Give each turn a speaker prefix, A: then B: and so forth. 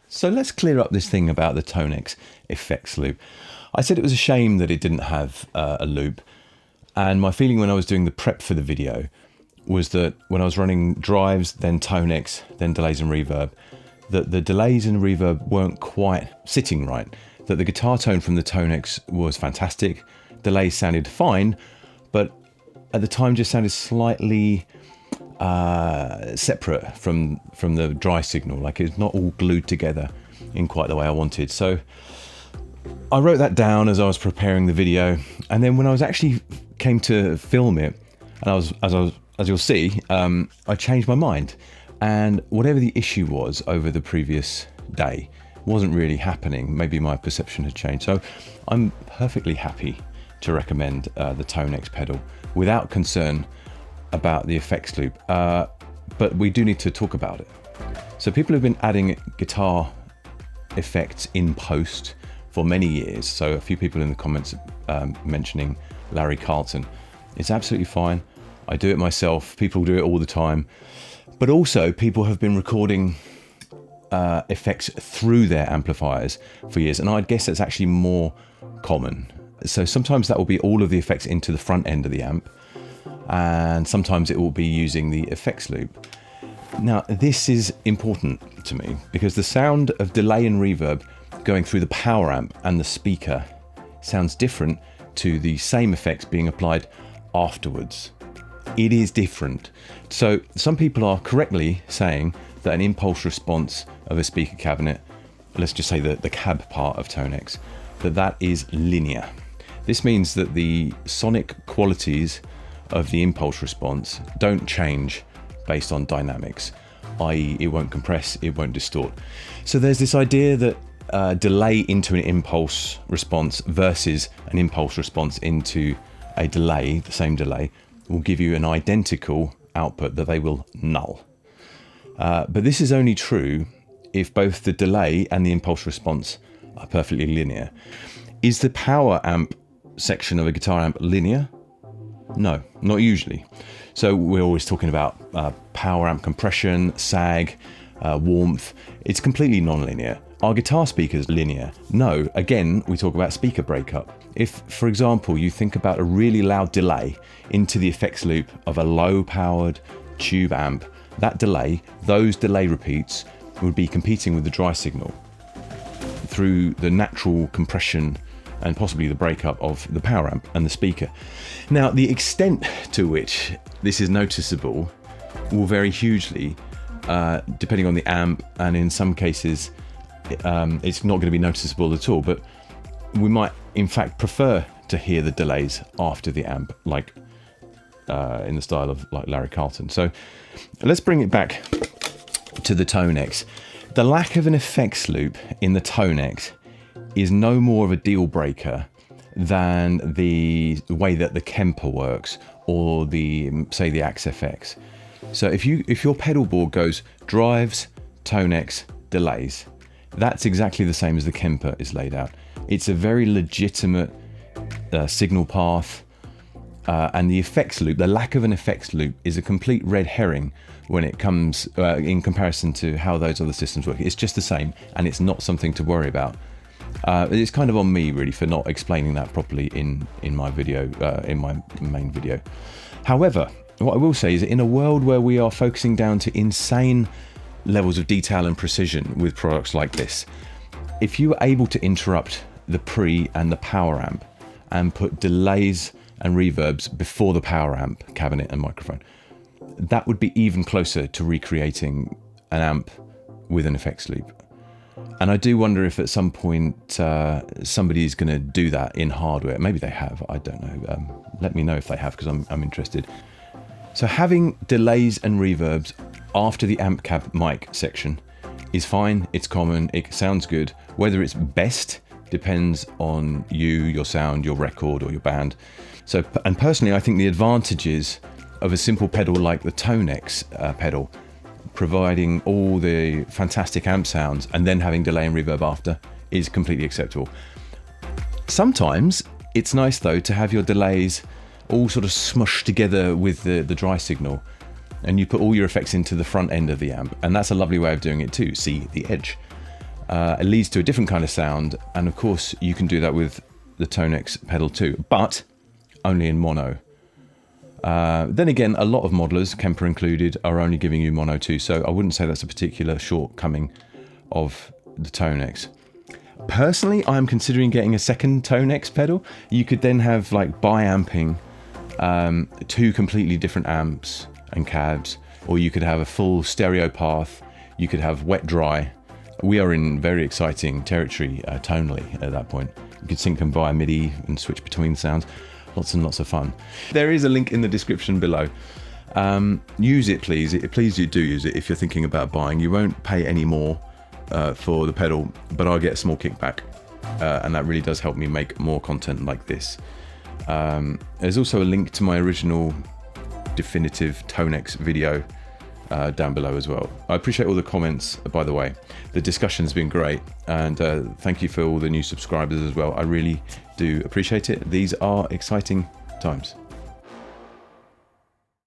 A: So let's clear up this thing about the TONEX effects loop. I said it was a shame that it didn't have a loop, and my feeling when I was doing the prep for the video was that when I was running drives, then TONEX, then delays and reverb, that the delays and reverb weren't quite sitting right, that the guitar tone from the TONEX was fantastic, delays sounded fine, but at the time just sounded slightly separate from the dry signal, like it's not all glued together in quite the way I wanted. So I wrote that down as I was preparing the video, and then when I was actually came to film it, and as you'll see, I changed my mind, and whatever the issue was over the previous day wasn't really happening. Maybe my perception had changed. So I'm perfectly happy to recommend the TONEX pedal without concern about the effects loop, but we do need to talk about it. So people have been adding guitar effects in post for many years. So a few people in the comments mentioning Larry Carlton. It's absolutely fine. I do it myself. People do it all the time. But also people have been recording effects through their amplifiers for years. And I'd guess that's actually more common. So sometimes that will be all of the effects into the front end of the amp, and sometimes it will be using the effects loop. Now, this is important to me because the sound of delay and reverb going through the power amp and the speaker sounds different to the same effects being applied afterwards. It is different. So some people are correctly saying that an impulse response of a speaker cabinet, let's just say the cab part of TONEX, that is linear. This means that the sonic qualities of the impulse response don't change based on dynamics, i.e. it won't compress, it won't distort. So there's this idea that delay into an impulse response versus an impulse response into a delay, the same delay, will give you an identical output that they will null. But this is only true if both the delay and the impulse response are perfectly linear. Is the power amp section of a guitar amp linear? No, not usually. So we're always talking about power amp compression, sag, warmth. It's completely non-linear. Are guitar speakers linear? No. Again, we talk about speaker breakup. If, for example, you think about a really loud delay into the effects loop of a low-powered tube amp, that delay, those delay repeats would be competing with the dry signal through the natural compression and possibly the breakup of the power amp and the speaker. Now, the extent to which this is noticeable will vary hugely depending on the amp, and in some cases it's not going to be noticeable at all, but we might in fact prefer to hear the delays after the amp, like in the style of like Larry Carlton. So let's bring it back to the TONEX. The lack of an effects loop in the TONEX is no more of a deal breaker than the way that the Kemper works, or say the Axe FX. So if your pedal board goes drives, TONEX, delays, that's exactly the same as the Kemper is laid out. It's a very legitimate signal path, and the effects loop, the lack of an effects loop, is a complete red herring when it comes in comparison to how those other systems work. It's just the same, and it's not something to worry about. It's kind of on me really for not explaining that properly in my video, in my main video. However, what I will say is that in a world where we are focusing down to insane levels of detail and precision with products like this, if you were able to interrupt the pre and the power amp and put delays and reverbs before the power amp, cabinet and microphone, that would be even closer to recreating an amp with an effects loop. And I do wonder if at some point somebody is going to do that in hardware. Maybe they have, I don't know. Let me know if they have, because I'm interested. So having delays and reverbs after the amp cab mic section is fine, it's common, it sounds good. Whether it's best depends on you, your sound, your record, or your band. So, and personally, I think the advantages of a simple pedal like the TONEX pedal, providing all the fantastic amp sounds and then having delay and reverb after, is completely acceptable. Sometimes it's nice though to have your delays all sort of smushed together with the dry signal, and you put all your effects into the front end of the amp, and that's a lovely way of doing it too. See the edge. It leads to a different kind of sound, and of course you can do that with the TONEX pedal too, but only in mono. Then again, a lot of modelers, Kemper included, are only giving you mono too, so I wouldn't say that's a particular shortcoming of the TONEX. Personally, I'm considering getting a second TONEX pedal. You could then have like bi-amping, 2 completely different amps and cabs, or you could have a full stereo path. You could have wet-dry. We are in very exciting territory tonally at that point. You could sync them via MIDI and switch between sounds. Lots and lots of fun. There is a link in the description below. Use it, please. Please do use it if you're thinking about buying. You won't pay any more for the pedal, but I'll get a small kickback, and that really does help me make more content like this. There's also a link to my original definitive TONEX video down below as well. I appreciate all the comments, by the way. The discussion's been great, and thank you for all the new subscribers as well. I really do appreciate it. These are exciting times.